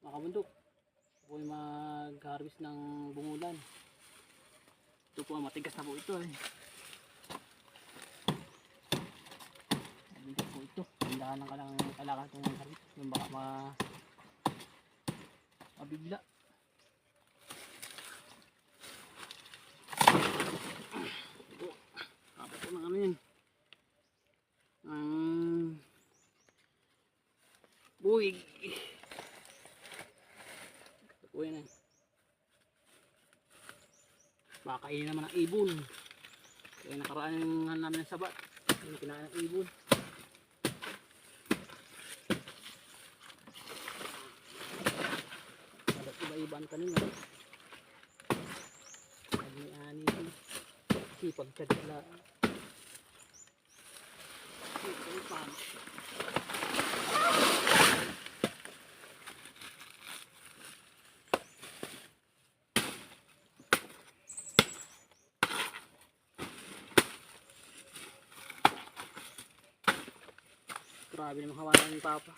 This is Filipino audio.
mga kabundok. Ako ay mag-harvest ng bungulan. Ito po, matigas na po ito eh. Matigas po ito. Tindahan ng kailangan itong harvest. Yung baka mabigla. Ito. Kapit po ng ano yun. Buwig. Ito po yun eh. Baka kainin naman ng ibon. Kaya nakaraan yung namin ng sabat. Hindi kinain ng ibon. Dapat iba-iba ang kanina. Ani-ani. Sipag tagla. Sipag pan. Grabe namang hawalan ni Papa.